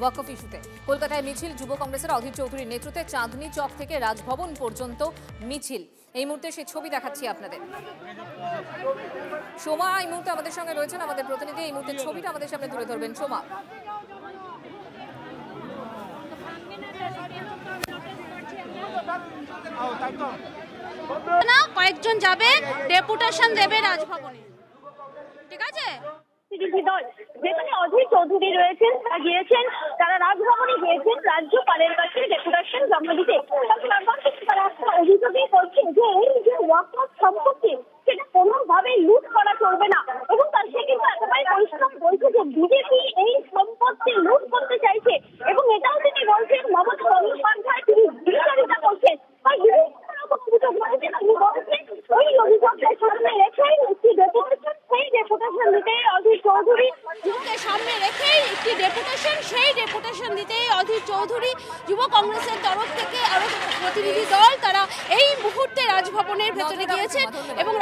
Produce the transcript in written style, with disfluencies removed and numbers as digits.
ওয়াকফ ইস্যুতে। কলকাতায় মিছিল, যুব কংগ্রেসের অধীর চৌধুরীর নেতৃত্বে চাঁদনি চক থেকে রাজভবন পর্যন্ত মিছিল। এই মুহূর্তে সেই ছবি দেখাচ্ছি আপনাদের। সোমা এই মুহূর্তে আমাদের সঙ্গে রয়েছেন, আমাদের প্রতিনিধি এই মুহূর্তে ছবিটা আমাদের সামনে তুলে ধরবেন। সোমা, কয়েকজন যাবে, ডেপুটেশন দেবে রাজভবনে, ঠিক আছে? যেখানে অধীর চৌধুরী রয়েছেন, তারা গিয়েছেন, তারা রাজভবনে গিয়েছেন রাজ্যপালের কাছে ডেপুটেশন জমা দিতে। তারা একটা অভিযোগই করছে যে এই যে ওয়াকফ সম্পত্তি, সেটা কোনোভাবে লুট করা চলবে না, এবং তার সে কিন্তু একেবারে পরিষ্কার বলছে যে বিজেপি এই সম্পত্তি লুট করতে চাইছে, এবং এটাও তিনি বলছেন মমতা বন্দ্যোপাধ্যায় তিনি বিচারিতা করছেন। এই অভিযোগকে সামনে রেখে একটি ডেপুটেশন, সেই ডেপুটেশন দিতে অধীর চৌধুরী সামনে রেখেই একটি ডেপুটেশন, সেই ডেপুটেশন দিতে অধীর চৌধুরী যুব কংগ্রেসের তরফ থেকে আরো প্রতিনিধি দল তারা এই মুহূর্তে রাজভবনের ভেতরে গিয়েছেন এবং